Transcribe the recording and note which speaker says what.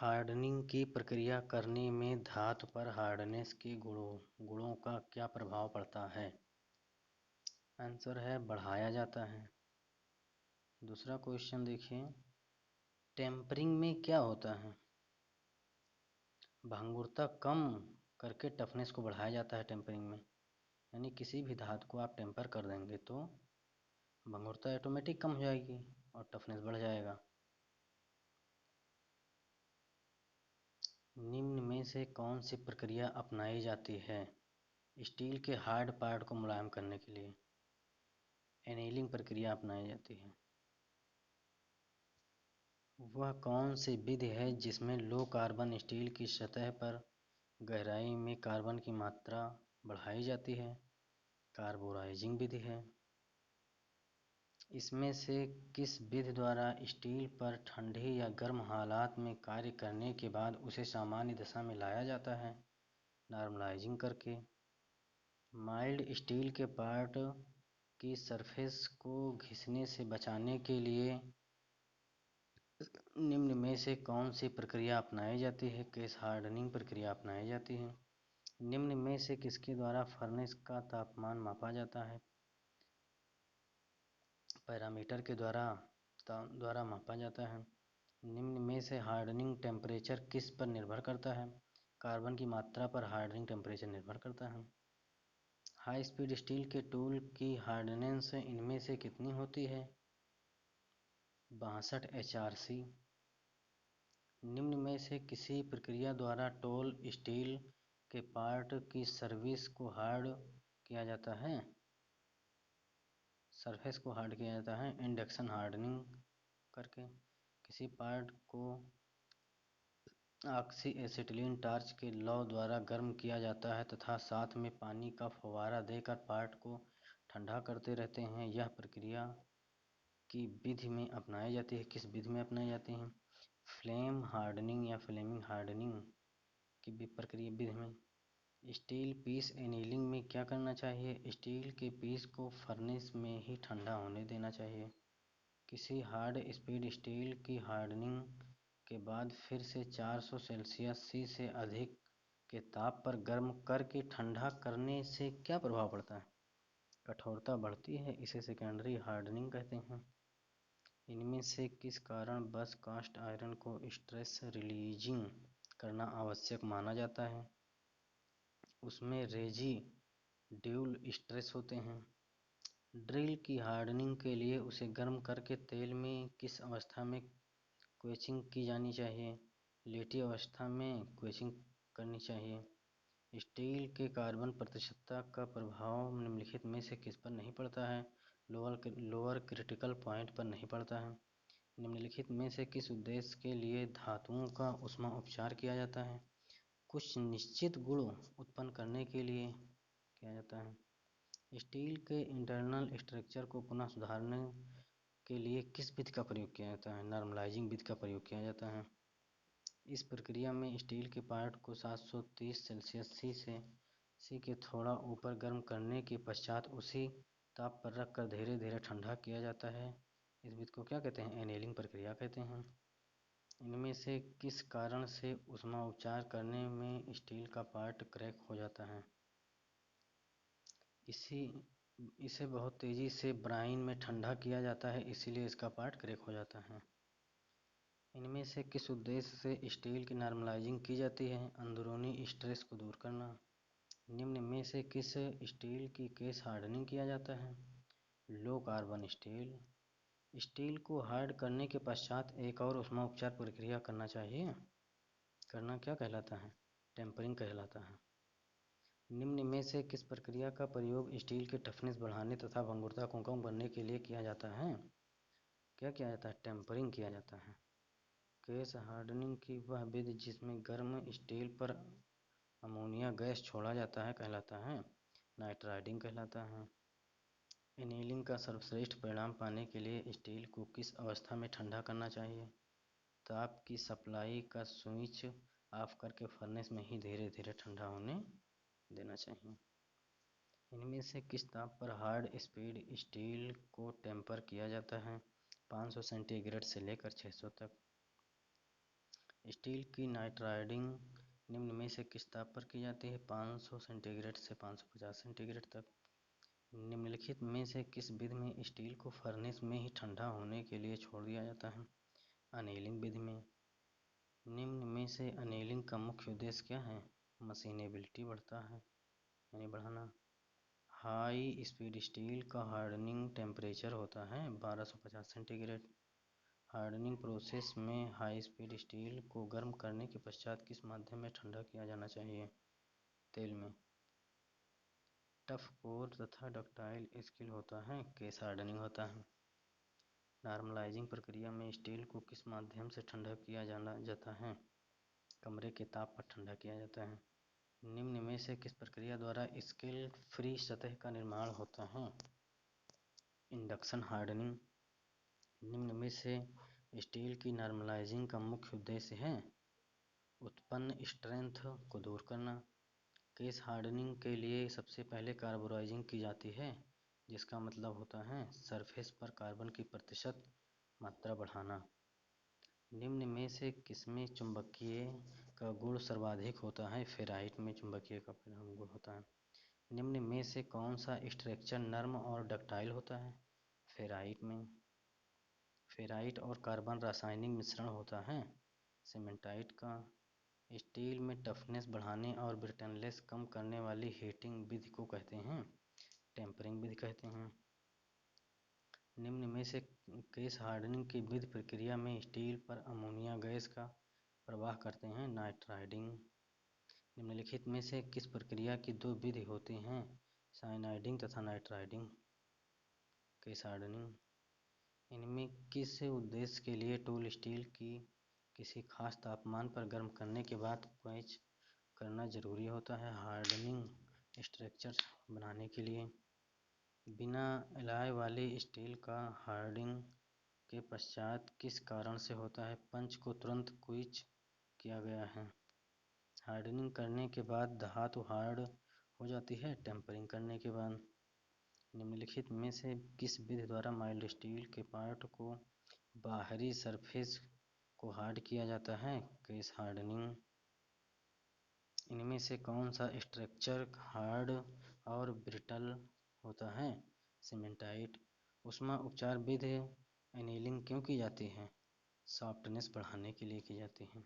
Speaker 1: Hardening की प्रक्रिया करने में धातु पर हार्डनेस के गुणों का क्या प्रभाव पड़ता है? आंसर है बढ़ाया जाता है। दूसरा क्वेश्चन देखिए, टेम्परिंग में क्या होता है? भंगुरता कम करके टफनेस को बढ़ाया जाता है टेम्परिंग में। यानी किसी भी धातु को आप टेम्पर कर देंगे तो भंगुरता ऑटोमेटिक कम हो जाएगी और टफनेस बढ़ जाएगा। निम्न में से कौन सी प्रक्रिया अपनाई जाती है स्टील के हार्ड पार्ट को मुलायम करने के लिए? एनीलिंग प्रक्रिया अपनाई जाती है। वह कौन सी विधि है जिसमें लो कार्बन स्टील की सतह पर गहराई में कार्बन की मात्रा बढ़ाई जाती है? कार्बोराइजिंग विधि है। इसमें से किस विधि द्वारा स्टील पर ठंडे या गर्म हालात में कार्य करने के बाद उसे सामान्य दशा में लाया जाता है? नॉर्मलाइजिंग करके। माइल्ड स्टील के पार्ट की सरफेस को घिसने से बचाने के लिए निम्न में से कौन सी प्रक्रिया अपनाई जाती है? केस हार्डनिंग प्रक्रिया अपनाई जाती है। निम्न में से किसके द्वारा फर्नेस का तापमान मापा जाता है? पैरामीटर के द्वारा मापा जाता है। निम्न में से हार्डनिंग टेम्परेचर किस पर निर्भर करता है? कार्बन की मात्रा पर हार्डनिंग टेम्परेचर निर्भर करता है। हाई स्पीड स्टील के टूल की हार्डनेस इनमें से कितनी होती है? 62 HRC। निम्न में से किसी प्रक्रिया द्वारा टूल स्टील के पार्ट की सर्विस को हार्ड किया जाता है? सरफेस को हार्ड किया जाता है इंडक्शन हार्डनिंग करके। किसी पार्ट को ऑक्सी एसिटिलीन टार्च के लौ द्वारा गर्म किया जाता है तथा साथ में पानी का फव्वारा देकर पार्ट को ठंडा करते रहते हैं। यह प्रक्रिया की विधि में अपनाई जाती है। किस विधि में अपनाई जाती है? फ्लेम हार्डनिंग या फ्लेमिंग हार्डनिंग की प्रक्रिया विधि में। स्टील पीस एनीलिंग में क्या करना चाहिए? स्टील के पीस को फर्नेस में ही ठंडा होने देना चाहिए। किसी हार्ड स्पीड स्टील की हार्डनिंग के बाद फिर से 400 सेल्सियस सी से अधिक के ताप पर गर्म करके ठंडा करने से क्या प्रभाव पड़ता है? कठोरता बढ़ती है, इसे सेकेंडरी हार्डनिंग कहते हैं। इनमें से किस कारण बस कास्ट आयरन को स्ट्रेस रिलीजिंग करना आवश्यक माना जाता है? उसमें रेजिड्यूल स्ट्रेस होते हैं। ड्रिल की हार्डनिंग के लिए उसे गर्म करके तेल में किस अवस्था में क्वेचिंग की जानी चाहिए? लेटी अवस्था में क्वेचिंग करनी चाहिए। स्टील के कार्बन प्रतिशतता का प्रभाव निम्नलिखित में से किस पर नहीं पड़ता है? लोअर क्रिटिकल पॉइंट पर नहीं पड़ता है। निम्नलिखित में से किस उद्देश्य के लिए धातुओं का ऊष्मा उपचार किया जाता है? कुछ निश्चित गुण उत्पन्न करने के लिए किया जाता है। स्टील के इंटरनल स्ट्रक्चर को पुनः सुधारने के लिए किस विधि का प्रयोग किया जाता है? नॉर्मलाइजिंग विधि का प्रयोग किया जाता है। इस प्रक्रिया में स्टील के पार्ट को 730 सेल्सियस सी के थोड़ा ऊपर गर्म करने के पश्चात उसी ताप पर रखकर धीरे धीरे ठंडा किया जाता है। इस विधि को क्या कहते हैं? एनेलिंग प्रक्रिया कहते हैं। इनमें से किस कारण से ऊष्मा उपचार करने में स्टील का पार्ट क्रैक हो जाता है? इसे बहुत तेज़ी से ब्राइन में ठंडा किया जाता है, इसीलिए इसका पार्ट क्रैक हो जाता है। इनमें से किस उद्देश्य से स्टील की नॉर्मलाइजिंग की जाती है? अंदरूनी स्ट्रेस को दूर करना। निम्न में से किस स्टील की केस हार्डनिंग किया जाता है? Low carbon steel. स्टील को हार्ड करने के पश्चात एक और ऊष्मा उपचार प्रक्रिया करना चाहिए। करना क्या कहलाता है? टेम्परिंग कहलाता है। निम्न में से किस प्रक्रिया का प्रयोग स्टील की टफनेस बढ़ाने तथा भंगुरता को कम करने के लिए किया जाता है? क्या किया जाता है? टेम्परिंग किया जाता है। केस हार्डनिंग की वह विधि जिसमें गर्म स्टील पर अमोनिया गैस छोड़ा जाता है कहलाता है? नाइट्राइडिंग कहलाता है। एनीलिंग का सर्वश्रेष्ठ परिणाम पाने के लिए स्टील को किस अवस्था में ठंडा करना चाहिए? ताप की सप्लाई का स्विच ऑफ करके फर्नेस में ही धीरे धीरे ठंडा होने देना चाहिए। इनमें से किस ताप पर हार्ड स्पीड स्टील को टेम्पर किया जाता है? 500 सेंटीग्रेड से लेकर 600 तक। स्टील की नाइट्राइडिंग निम्न में से किस ताप पर की जाती है? 500 सेंटीग्रेड से 550 सेंटीग्रेड तक। निम्नलिखित में से किस विधि में स्टील को फर्नेस में ही ठंडा होने के लिए छोड़ दिया जाता है? अनेलिंग विधि में। निम्न में से अनेलिंग का मुख्य उद्देश्य क्या है? मशीनेबिलिटी बढ़ाना। हाई स्पीड स्टील का हार्डनिंग टेम्परेचर होता है 1250 सेंटीग्रेड। हार्डनिंग प्रोसेस में हाई स्पीड स्टील को गर्म करने के पश्चात किस माध्यम में ठंडा किया जाना चाहिए? तेल में। टफ कोर तथा डक्टाइल स्टील होता है, केस हार्डनिंग होता है। नॉर्मलाइजिंग प्रक्रिया में स्टील को किस माध्यम से ठंडा किया जाता है? कमरे के ताप पर ठंडा किया जाता है। निम्न में से किस प्रक्रिया द्वारा स्केल फ्री सतह का निर्माण होता है? Induction hardening. निम्न में से स्टील की नॉर्मलाइजिंग का मुख्य उद्देश्य है उत्पन्न स्ट्रेंथ को दूर करना। केस हार्डनिंग के लिए सबसे पहले कार्बोराइजिंग की जाती है, जिसका मतलब होता है सरफेस पर कार्बन की प्रतिशत मात्रा बढ़ाना। निम्न में से किसमें चुंबकीय का गुण सर्वाधिक होता है? फेराइट में चुंबकीय का गुण होता है। निम्न में से कौन सा स्ट्रक्चर नर्म और डक्टाइल होता है? फेराइट में। फेराइट और कार्बन रासायनिक मिश्रण होता है सीमेंटाइट का। स्टील में टफनेस बढ़ाने और ब्रिटलनेस कम करने वाली हीटिंग विधि को कहते हैं टेम्परिंग विधि कहते हैं। निम्न में से केस हार्डनिंग की विधि प्रक्रिया में स्टील पर अमोनिया गैस का प्रवाह करते हैं नाइट्राइडिंग। निम्नलिखित में से किस प्रक्रिया की दो विधि होती हैं? साइनाइडिंग तथा नाइट्राइडिंग। Case hardening. इनमें किस उद्देश्य के लिए टूल स्टील की किसी खास तापमान पर गर्म करने के बाद क्वैच करना जरूरी होता है? हार्डनिंग स्ट्रक्चर बनाने के लिए। बिना एलॉय वाले स्टील का हार्डनिंग के पश्चात किस कारण से होता है? पंच को तुरंत क्विच किया गया है। हार्डनिंग करने के बाद धातु हार्ड हो जाती है टेम्परिंग करने के बाद। निम्नलिखित में से किस विधि द्वारा माइल्ड स्टील के पार्ट को बाहरी सरफेस को हार्ड किया जाता है? Case hardening. इनमें से कौन सा स्ट्रक्चर हार्ड और ब्रिटल होता है? सीमेंटाइट। ऊष्मा उपचार विधि एनीलिंग क्यों की जाती है? सॉफ्टनेस बढ़ाने के लिए की जाती है।